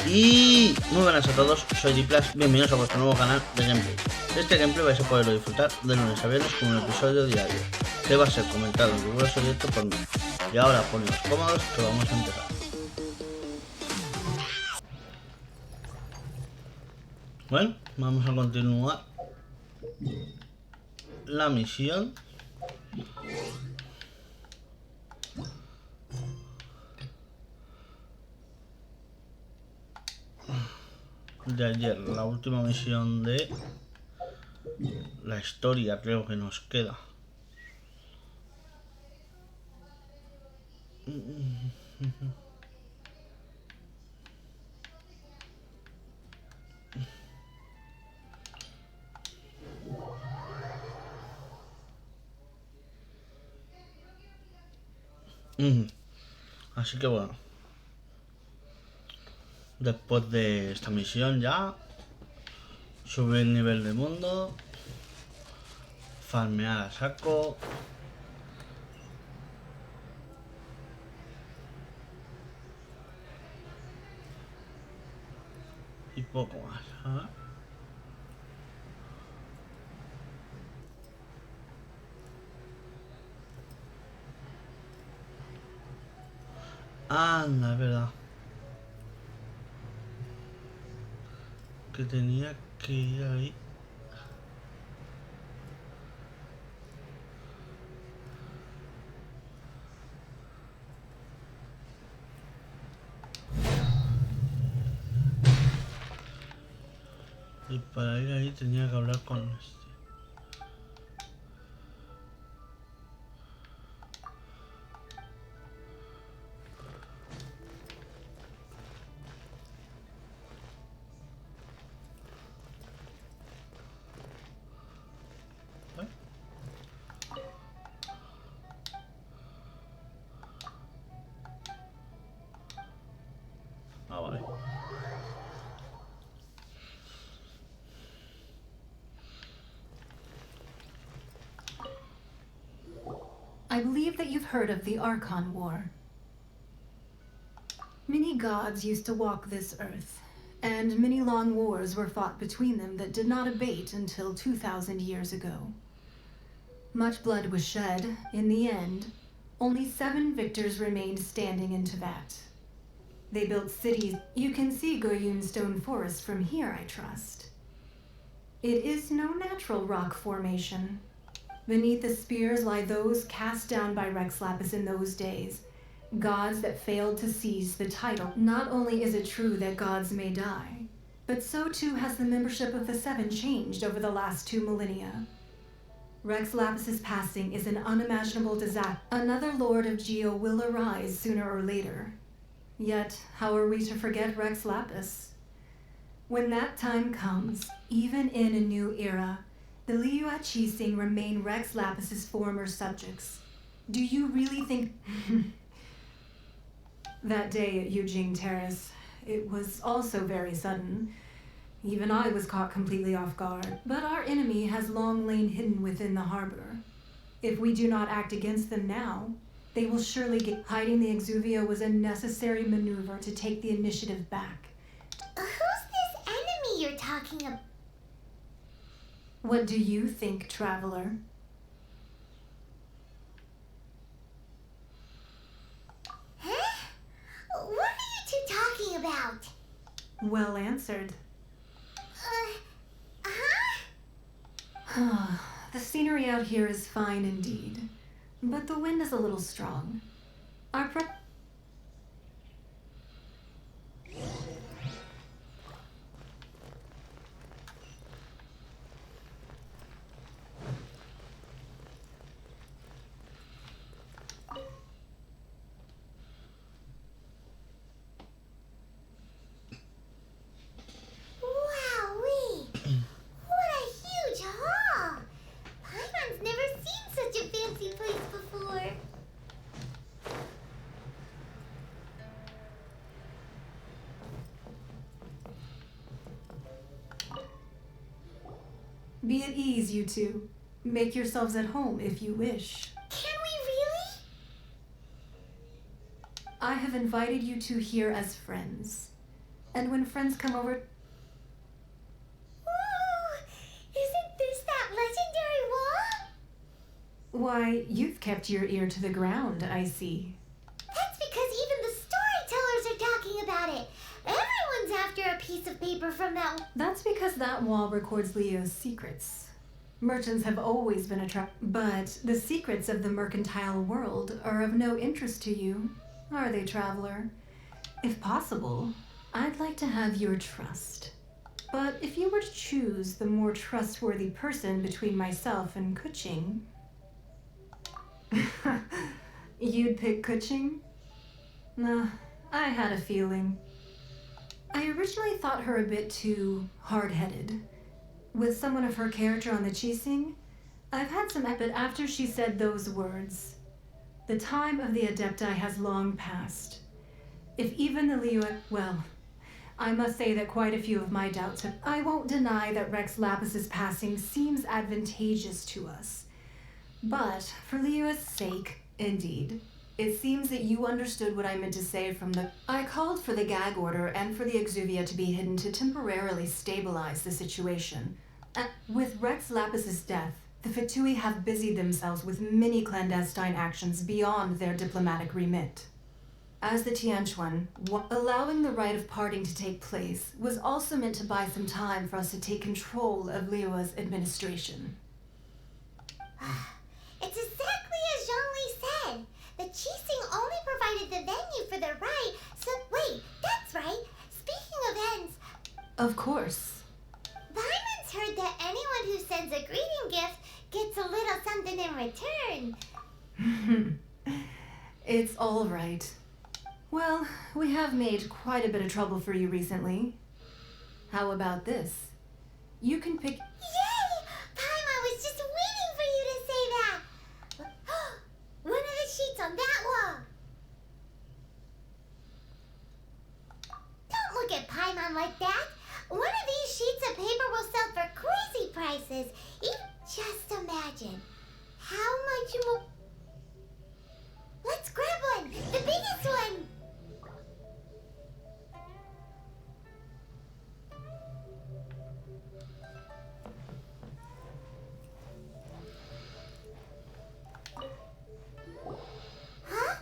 Y muy buenas a todos, soy Diplash, bienvenidos a vuestro nuevo canal de gameplay. Este gameplay vais a poderlo disfrutar de lunes a viernes con un episodio diario, que va a ser comentado en riguroso directo por mí. Y ahora poneos cómodos que vamos a empezar. Bueno, vamos a continuar la misión. De ayer, la última misión de la historia, creo que nos queda. Así que bueno, después de esta misión ya subir el nivel de mundo, farmear a saco. Y poco más, ¿eh? Anda, es verdad que tenía que ir ahí. Y para ir ahí tenía que hablar con este. Ah, vale. I believe that you've heard of the Archon War. Many gods used to walk this earth, and many long wars were fought between them that did not abate until 2,000 years ago. Much blood was shed. In the end, only 7 victors remained standing in Tibet. They built cities. You can see Goryun's stone forest from here, I trust. It is no natural rock formation. Beneath the spears lie those cast down by Rex Lapis in those days, gods that failed to seize the title. Not only is it true that gods may die, but so too has the membership of the 7 changed over the last 2 millennia. Rex Lapis's passing is an unimaginable disaster. Another Lord of Geo will arise sooner or later. Yet, how are we to forget Rex Lapis? When that time comes, even in a new era, the Liyue Qixing remain Rex Lapis's former subjects. Do you really think... That day at Yujing Terrace, it was also very sudden. Even I was caught completely off guard. But our enemy has long lain hidden within the harbor. If we do not act against them now, they will surely get... Hiding the Exuvia was a necessary maneuver to take the initiative back. Who's this enemy you're talking about? What do you think, traveler? Huh? What are you two talking about? Well answered. The scenery out here is fine indeed, but the wind is a little strong. Our Wowee! What a huge hall! Paimon's never seen such a fancy place before. Be at ease, you two. Make yourselves at home if you wish. Can we really? I have invited you two here as friends. And when friends come over... Ooh, isn't this that legendary wall? Why, you've kept your ear to the ground, I see. That's because even the storytellers are talking about it. Everyone's after a piece of paper from that. That's because that wall records Leo's secrets. Merchants have always been but the secrets of the mercantile world are of no interest to you, are they, traveler? If possible, I'd like to have your trust. But if you were to choose the more trustworthy person between myself and Kuching... You'd pick Kuching? Nah, I had a feeling. I originally thought her a bit too hard-headed. With someone of her character on the Qixing, I've had some but after she said those words. The time of the Adepti has long passed. If even the Liyue... Well, I must say that quite a few of my doubts have... I won't deny that Rex Lapis's passing seems advantageous to us. But, for Liyue's sake, indeed, it seems that you understood what I meant to say from the... I called for the gag order and for the exuvia to be hidden to temporarily stabilize the situation. With Rex Lapis's death, the Fatui have busied themselves with many clandestine actions beyond their diplomatic remit. As the Tianquan, allowing the rite of parting to take place was also meant to buy some time for us to take control of Liyue's administration. It's exactly as Zhongli said. The Qixing only provided the venue for the rite, so wait, that's right. Speaking of ends... Of course. Byman's heard that anyone who sends a greeting gift gets a little something in return. It's all right. Well, we have made quite a bit of trouble for you recently. How about this? You can pick... Yay! Paimon was just waiting for you to say that! One of the sheets on that wall! Don't look at Paimon like that! One of these sheets of paper will sell for crazy prices! Just imagine how much more... Let's grab one! The biggest one! Huh?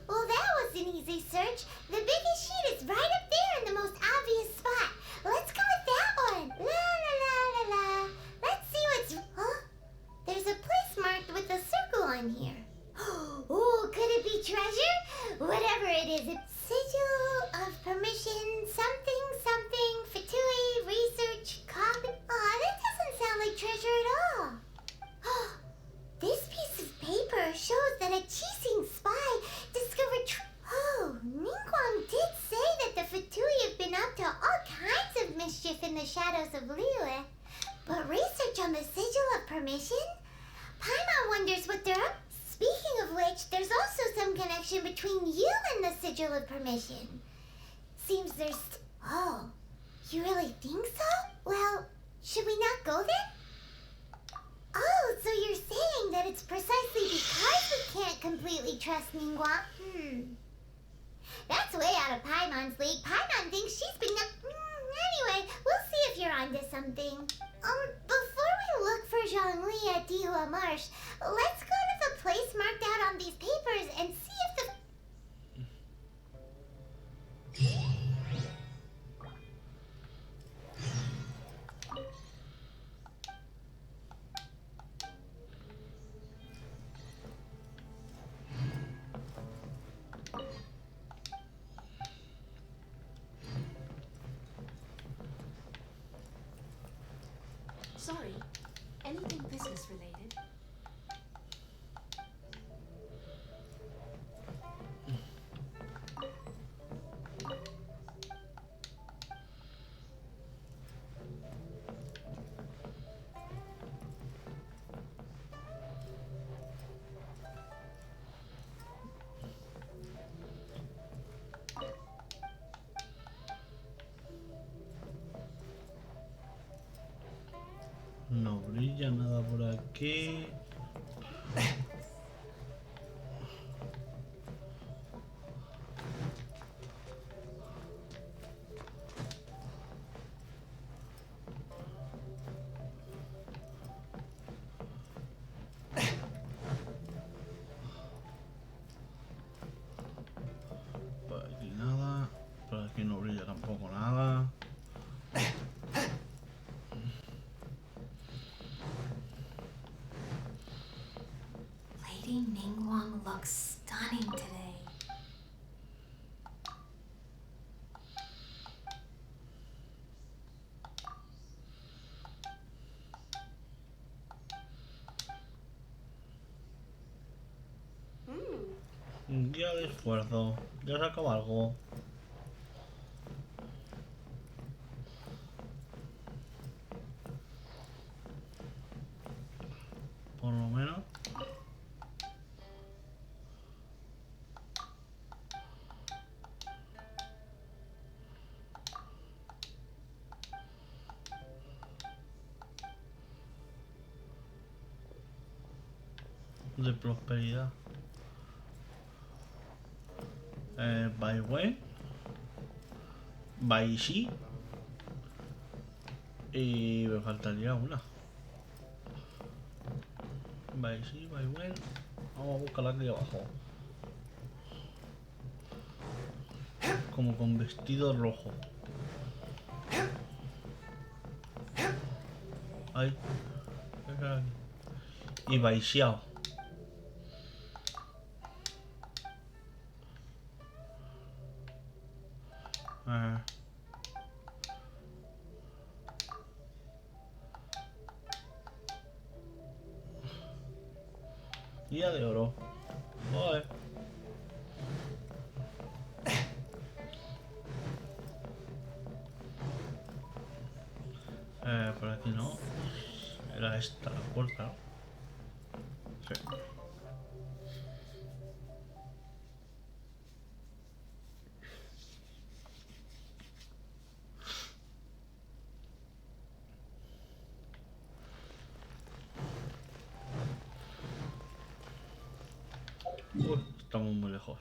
Well, that was an easy search. The biggest sheet is right up there in the most obvious spot. Let's go with that one. La la la la la. Let's see what's... Huh? There's a place marked with a circle on here. Oh, could it be treasure? Whatever it is, it's sigil of permission, something, something, Fatui, research, copy. Aw, that doesn't sound like treasure at all. This piece of paper shows that a Qixing spy discovered Ningguang did say that the Fatui have been up to all kinds of mischief in the shadows of Liyue. But research on the sigil of permission? Paimon wonders what they're up. Speaking of which, there's also some connection between you and the sigil of permission. Seems there's... Oh, you really think so? Well, should we not go then? Oh, so you're saying that it's precisely because we can't completely trust Ningguang? That's way out of Paimon's league. Paimon thinks she's been... Anyway, we'll see if you're onto something. Before we look for Zhongli at Dihua Marsh, let's go to the place marked out on these papers and see if the... Sorry, anything business related? No brilla nada por aquí. yo tampoco nada. Lady Ningguang looks stunning today. Un día de esfuerzo. Ya se acaba algo. Por lo menos. De prosperidad. BEIDOU, BEIDOU y me faltaría una. BEIDOU, BEIDOU. Vamos a buscarla aquí abajo. Como con vestido rojo. Ay. Y BEIDOU. Día de oro. Joder. Por aquí no. Era esta la puerta, ¿no? Sí. Estamos muy lejos.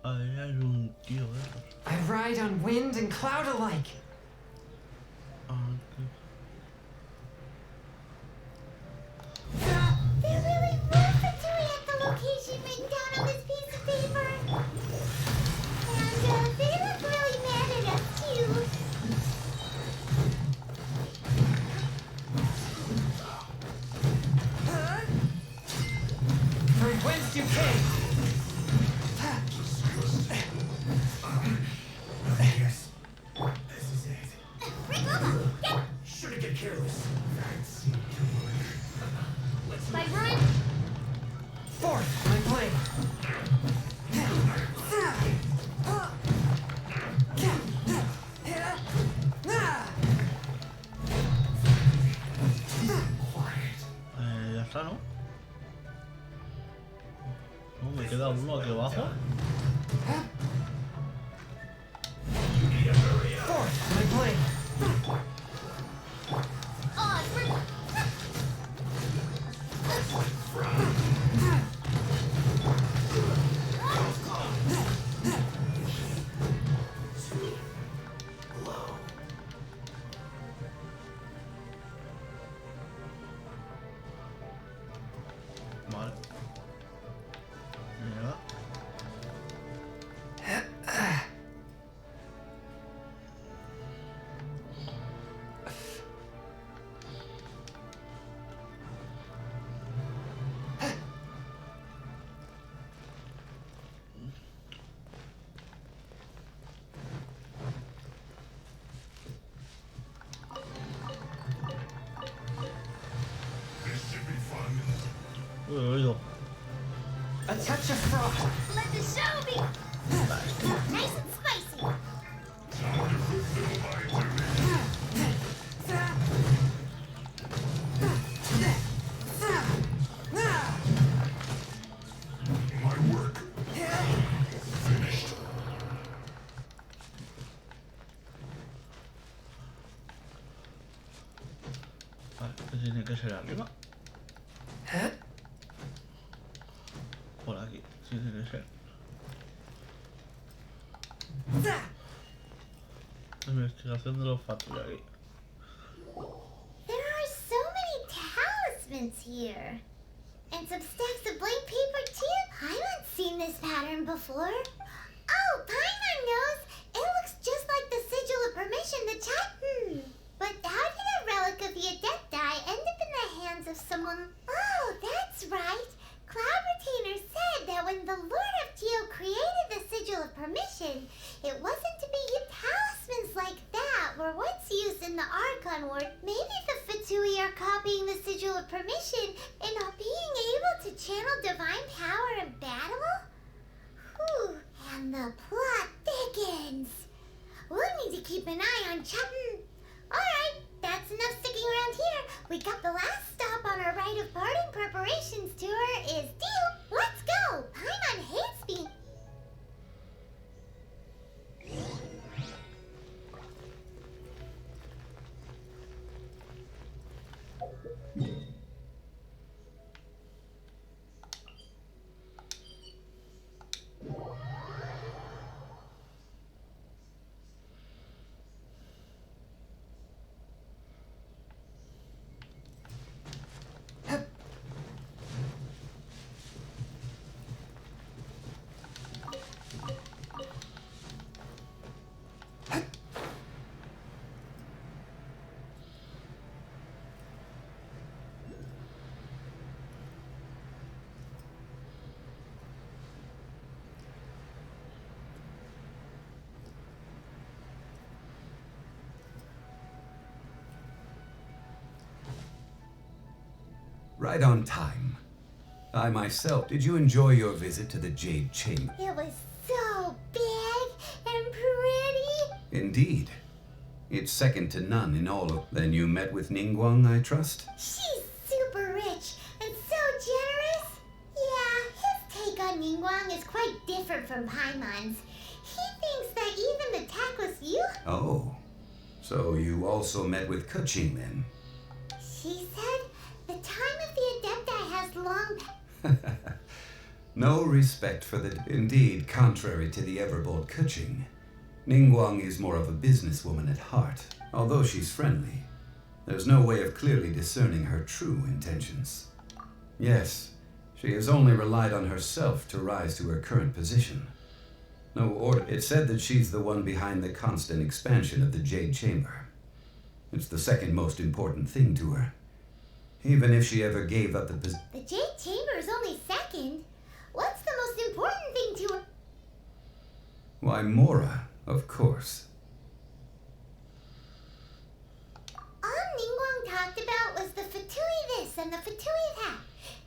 Ahí hay un tío de esos. I ride on wind and cloud alike. They're really moving to me at the location written down on this piece of paper. And they look really mad at us too. From whence you came. Ya está, ¿no? No, me queda uno aquí abajo. Vale. Mira. Uy, oído. A touch of frost. Let the show be nice and spicy. ser arriba. Por aquí, sí tiene que ser. Investigación del olfato de aquí. There are so many talismans here. And some stacks of blank paper too. I haven't seen this pattern before. Oh, Paimon knows. It looks just like the sigil of permission, the But how did a relic of the Adepti end up in the hands of someone? Oh, that's right. Cloud Retainer said that when the Lord of Geo created the sigil of permission, it wasn't to be talismans like that were once used in the Archon Ward. Maybe the Fatui are copying the sigil of permission and are being able to channel divine power in battle? Whew, and the plot thickens. We'll need to keep an eye on Alright, that's enough sticking around here. We got the last stop on our rite of parting preparations tour is due. Let's go! Paimon hates me. Right on time. I myself, did you enjoy your visit to the Jade Chamber? It was so big and pretty. Indeed. It's second to none in all of... Then you met with Ningguang, I trust? She's super rich and so generous. Yeah, his take on Ningguang is quite different from Paimon's. He thinks that even the tactless youth... Oh. So you also met with Keqing then? She said the time of the Adepti has long... No respect for the... Indeed, contrary to the ever-bold Keqing, Ningguang is more of a businesswoman at heart. Although she's friendly, there's no way of clearly discerning her true intentions. Yes, she has only relied on herself to rise to her current position. No order. It's said that she's the one behind the constant expansion of the Jade Chamber. It's the second most important thing to her. Even if she ever gave up the position... The Jade Chamber is only second. What's the most important thing to her? Why, Mora, of course. All Ningguang talked about was the Fatui this and the Fatui that.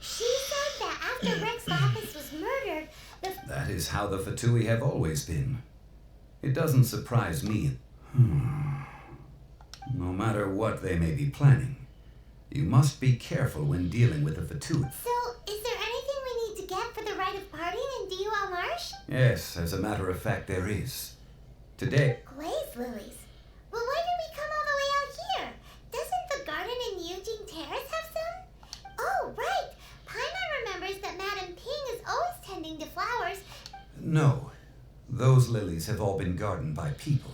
She said that after Rex Lapis was murdered, That is how the Fatui have always been. It doesn't surprise me. No matter what they may be planning, you must be careful when dealing with the Fatui. So, is there anything we need to get for the rite of parting in Diwa Marsh? Yes, as a matter of fact, there is. Today... Glaze lilies. Well, why did we come all the way out here? Doesn't the garden in Eugene Terrace have some? Oh, right! Paimon remembers that Madame Ping is always tending to flowers. No. Those lilies have all been gardened by people.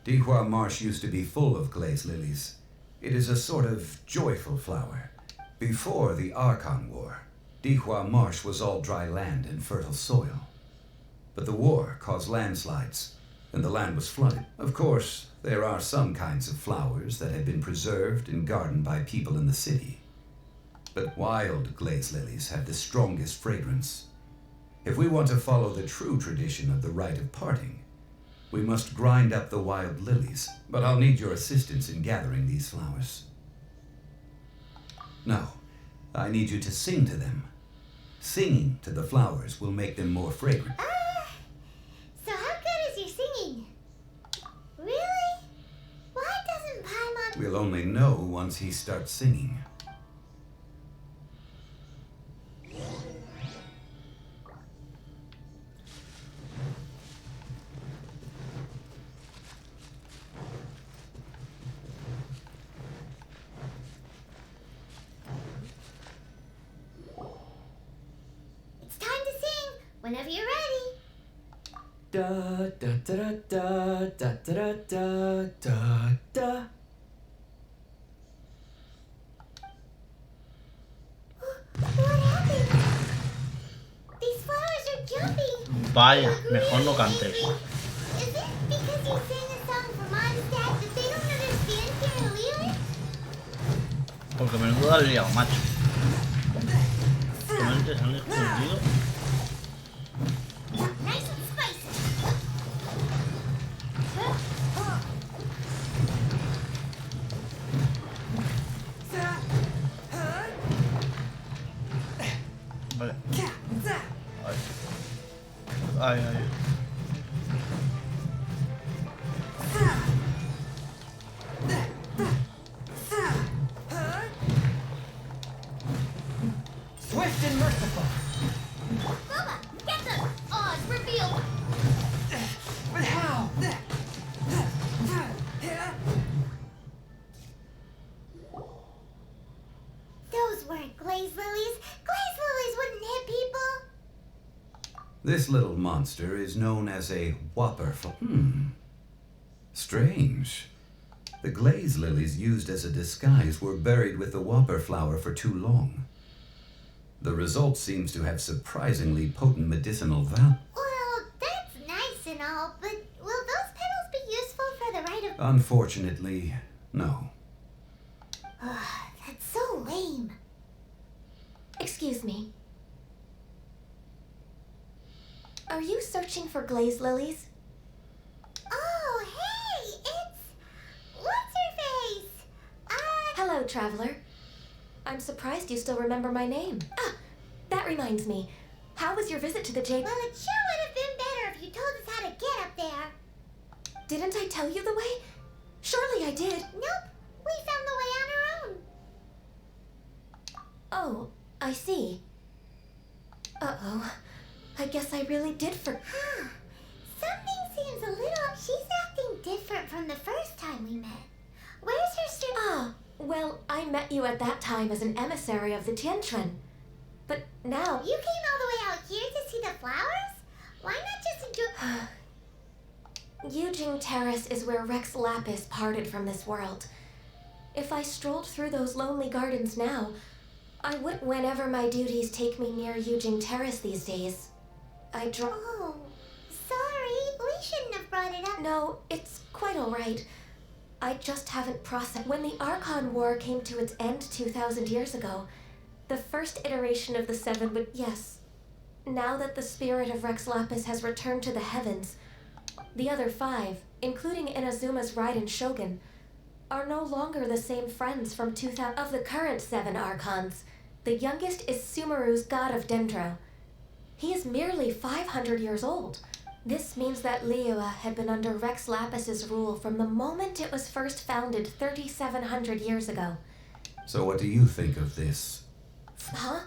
Dihua Marsh used to be full of glaze lilies. It is a sort of joyful flower. Before the Archon War, Dihua Marsh was all dry land and fertile soil. But the war caused landslides, and the land was flooded. Of course, there are some kinds of flowers that have been preserved and gardened by people in the city. But wild glaze lilies have the strongest fragrance. If we want to follow the true tradition of the rite of parting, we must grind up the wild lilies, but I'll need your assistance in gathering these flowers. No, I need you to sing to them. Singing to the flowers will make them more fragrant. So how good is your singing? Really? Why doesn't Paimon... We'll only know once he starts singing. Whenever you're ready. Da da da da da da da da da. What happened? These flowers are jumping. Vaya, mejor no cantes. Is it because you sang a song for Mondstadt that they don't understand here in Lille? Porque menudo has liado, macho. ¿Cómo te han escondido? Nice and spicy. Vale. Ay, ay. Swift and merciful. Bubba, get them! Oh, it's revealed. But how? Those weren't glaze lilies. Glaze lilies wouldn't hit people. This little monster is known as a whopper. Strange. The glaze lilies used as a disguise were buried with the whopper flower for too long. The result seems to have surprisingly potent medicinal value. Well, that's nice and all, but will those petals be useful for the rite of... Unfortunately, no. That's so lame. Excuse me. Are you searching for glaze lilies? Oh, hey, it's... What's-her-face? Hello, traveler. I'm surprised you still remember my name. Ah, that reminds me. How was your visit to the Well, it sure would have been better if you told us how to get up there. Didn't I tell you the way? Surely I did. Nope, we found the way on our own. Oh, I see. Uh-oh. I guess I really did Huh. Something seems a little... She's acting different from the first time we met. Where's her sister? Ah, well, I met you at that time as an emissary of the Tianquan. But now... You came all the way out here to see the flowers? Why not just enjoy... Yujing Terrace is where Rex Lapis parted from this world. If I strolled through those lonely gardens now, I would whenever my duties take me near Yujing Terrace these days. I Oh, sorry. We shouldn't have brought it up. No, it's quite all right. I just haven't processed. When the Archon War came to its end 2,000 years ago, the first iteration of the Seven would... Yes. Now that the spirit of Rex Lapis has returned to the heavens, the other 5, including Inazuma's Raiden Shogun, are no longer the same friends from 2000. Of the current 7 Archons, the youngest is Sumeru's god of Dendro. He is merely 500 years old. This means that Liyue had been under Rex Lapis's rule from the moment it was first founded 3,700 years ago. So what do you think of this? Huh?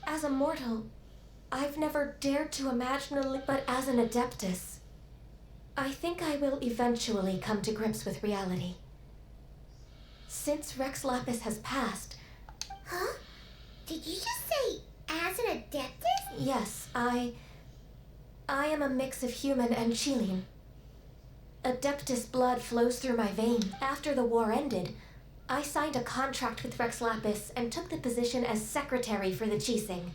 As a mortal, I've never dared to imagine but as an Adeptus, I think I will eventually come to grips with reality. Since Rex Lapis has passed... Huh? Did you just say as an Adeptus? Yes, I am a mix of human and Chilean. Adeptus blood flows through my veins. After the war ended, I signed a contract with Rex Lapis and took the position as secretary for the Qixing.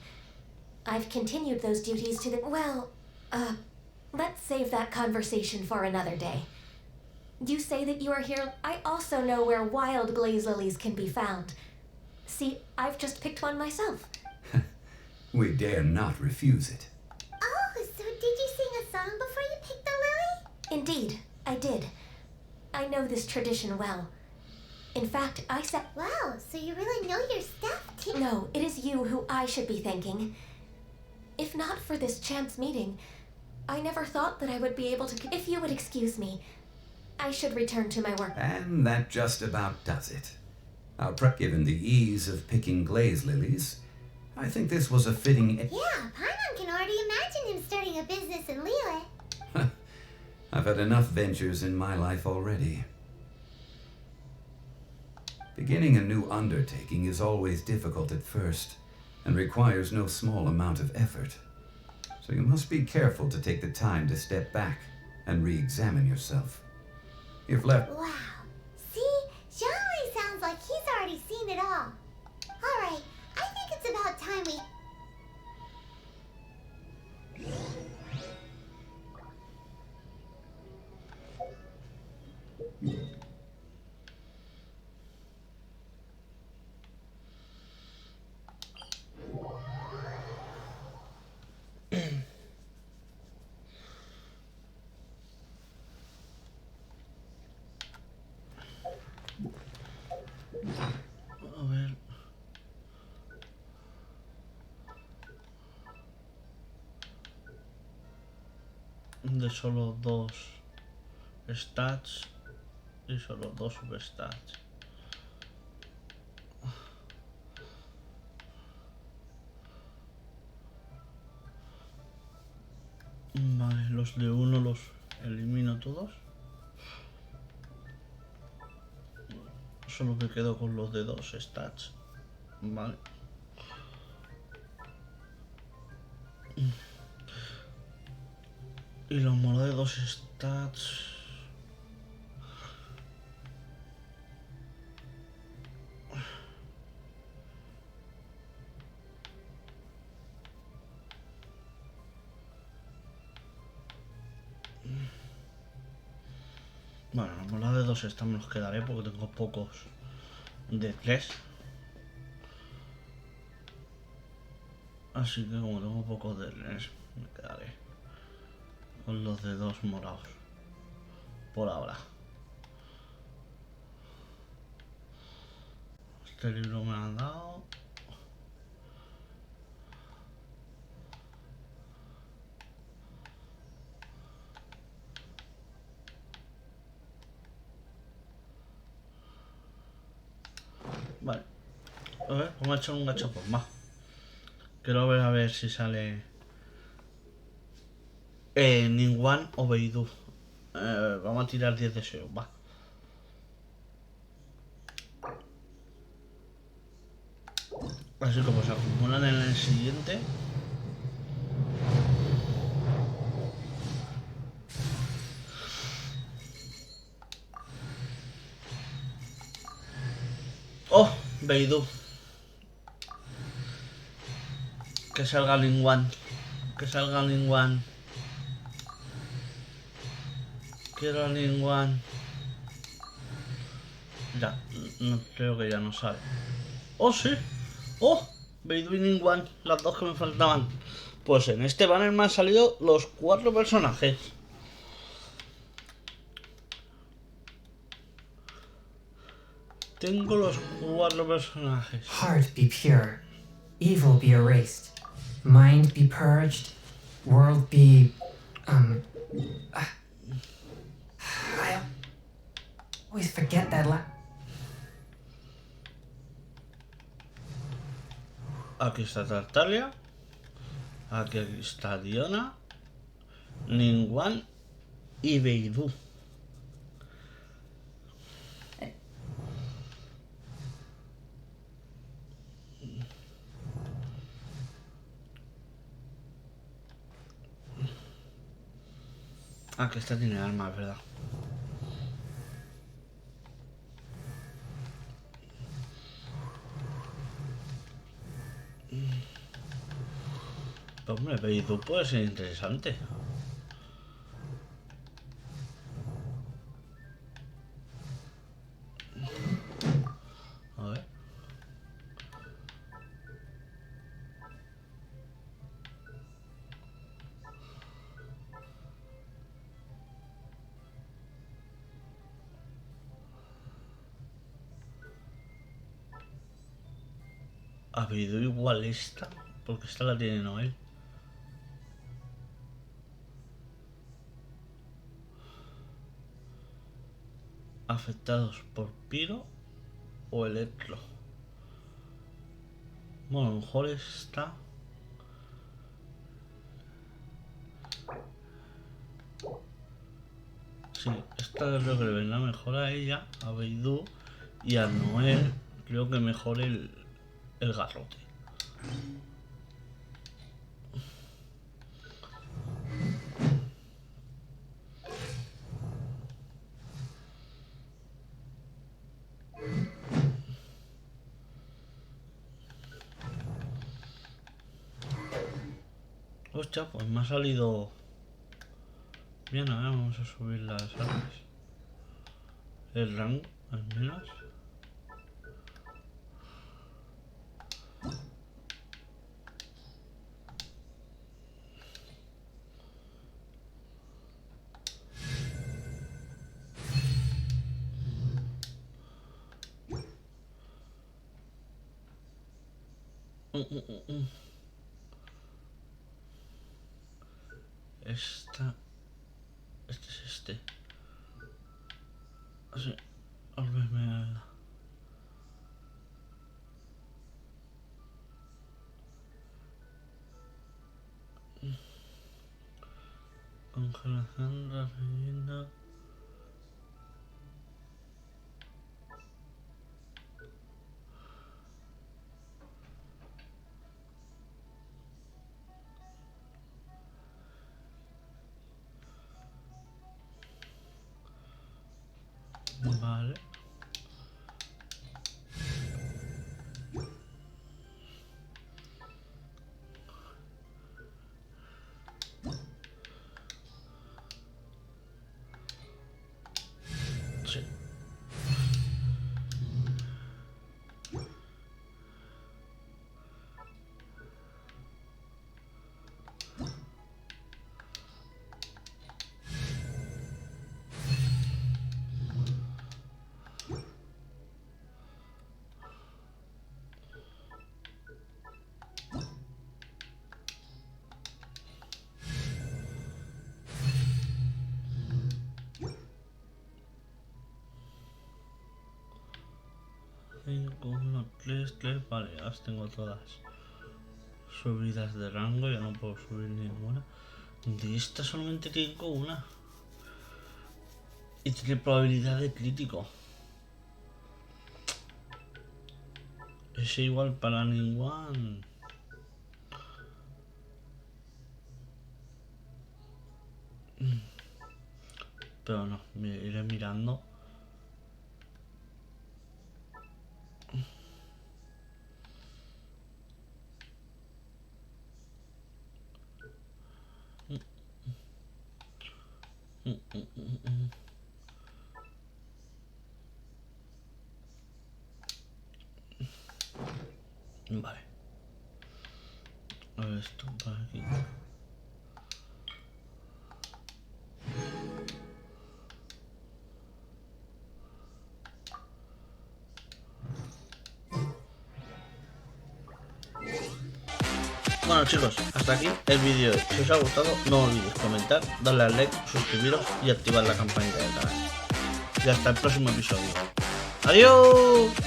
I've continued those duties to the... Well, let's save that conversation for another day. You say that you are here. I also know where wild glaze lilies can be found. See, I've just picked one myself. We dare not refuse it. Oh, so did you sing a song before you picked the lily? Indeed, I did. I know this tradition well. In fact, I said... Wow, so you really know your stuff, too. No, it is you who I should be thanking. If not for this chance meeting, I never thought that I would be able to... If you would excuse me, I should return to my work. And that just about does it. Given the ease of picking glaze lilies, I think this was a fitting... Yeah, Paimon can already imagine him starting a business in Liyue. I've had enough ventures in my life already. Beginning a new undertaking is always difficult at first and requires no small amount of effort. So you must be careful to take the time to step back and re-examine yourself. If left... Wow. See? Xiangli sounds like he's already seen it all. Alright, I think it's about time we... A ver. De solo 2 stats y solo 2 substats. Vale, los de 1 los elimino todos. Solo me quedo con los de 2 stats. Vale. Y los monos de 2 stats. Bueno, los monos de 2 stats me los quedaré porque tengo pocos de 3. Así que como tengo pocos de 3, me quedaré con los de 2 morados. Por ahora. Este libro me han dado. Vale. A ver, vamos a echar un gachapón más. Quiero ver a ver si sale Ningguang o BEIDOU. Vamos a tirar 10 deseos, va. Así como se acumulan en el siguiente. Oh, BEIDOU. Que salga Ningguang. Que salga Ningguang. Quiero a Ningguang. Ya, no, creo que ya no sale. ¡Oh, sí! ¡Oh! BEIDOU y Ningguang, las dos que me faltaban. Pues en este banner me han salido los 4 personajes. Tengo los 4 personajes. Heart be pure, evil be erased, mind be purged, world be... I always forget that Aquí está Tartaglia. Aquí está Diona, Ningguang y BEIDOU. Que esta tiene armas, ¿verdad? Pues hombre, BEIDOU puede ser interesante. A ver. A BEIDOU igual esta, porque esta la tiene Noel. Afectados por piro o electro. Bueno, a lo mejor esta. Sí, esta es lo que le vendrá mejor a ella, a BEIDOU. Y a Noel creo que mejor el garrote. Hostia, pues me ha salido bien. A ver, vamos a subir las armas. El rango, al menos. Este es este. Así, volverme congelación de relleno. Vale. Sí. Vale, ya las tengo todas subidas de rango, ya no puedo subir ninguna. De esta solamente tengo una. Y tiene probabilidad de crítico. Es igual para Ningguang. Pero no, me iré mirando. Vale. A ver esto para aquí. Bueno chicos, hasta aquí el vídeo. Si os ha gustado, no olvidéis comentar, darle al like, suscribiros y activar la campanita del canal. Y hasta el próximo episodio. ¡Adiós!